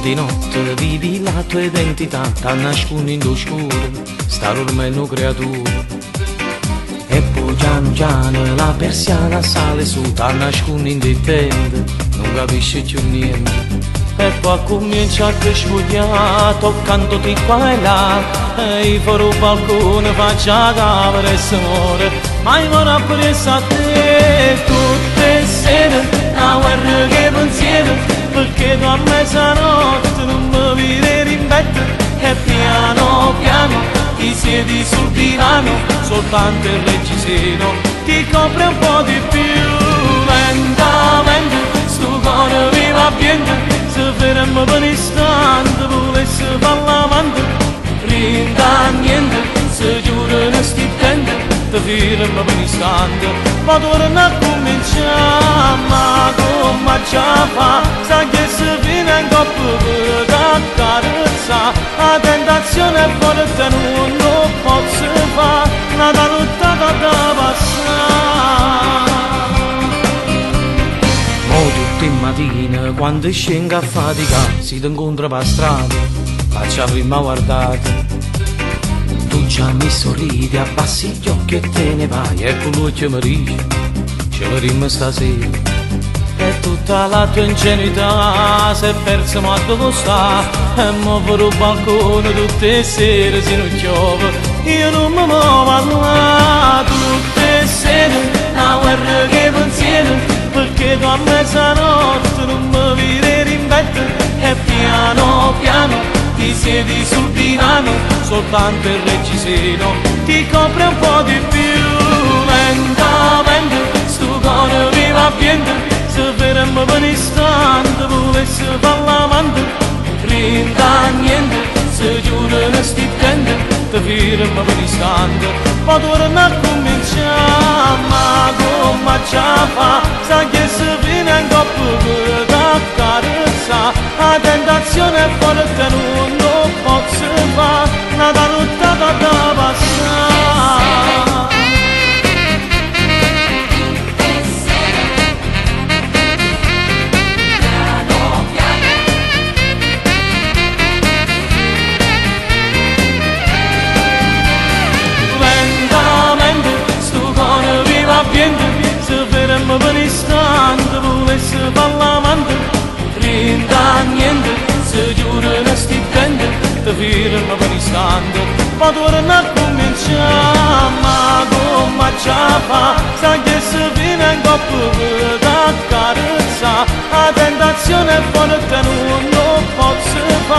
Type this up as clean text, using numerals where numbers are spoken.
di notte vedi la tua identità, ti nascondi in l'oscuro, stare ormai una creatura. E poi piano piano la persiana sale su, ti nascondi in tende, non capisci più niente. E poi comincia a sfogliare, toccandoti qua e là, e fuori il balcone faccio la camera e si muore. Ma io vorrei preso a te tutte le sere, una guerra che pensiero, perché tu a mezzanotte non mi vedi in bed. E piano piano ti siedi sul divano, soltanto il reggiseno ti copre un po' di più. Lentamente sto cuore mi va bene, se fermo per un istante volesse far l'amante, rinda niente, se giuro non stittente, ti fermo per un istante, ma torna a cominciare, ma come già fa, sa che se viene in coppia per t'accarezza, la tentazione è forte non lo posso fare, una lottata da passare. Tutte mattine quando scengo a fatica, si ti incontra per strada, faccio la prima guardata. Tu già mi sorridi, abbassi gli occhi e te ne vai, ecco lui che mi dice, ci vedremo stasera. E tutta la tua ingenuità si è persa ma dove sta, e mo per il balcone tutte le sere se non piove, io non mi muovo là. Tutte le sere, una guerra che pensiero, perché tu a mezzanotte non mi vedi in bed. E piano piano ti siedi sul divano, soltanto il reggiseno ti copre un po' di più. Lentamente sto cuore mi va bene, se fermo per un istante volesse far l'amante, rinda niente, se giuro non stittente, ti fermo per un istante, ma torna a cominciare, ma come già fa, sa che se viene in coppia per t'accarezza, la tentazione è forte non lo posso fare, una lottata da passare. Se fermo per un istante volesse far l'amante, rinda niente, se giuro non stittente, ti fermo per un istante, ma torna a cominciare, ma come già fa, sa che se viene in coppia per t'accarezza, la tentazione è forte non lo posso fare.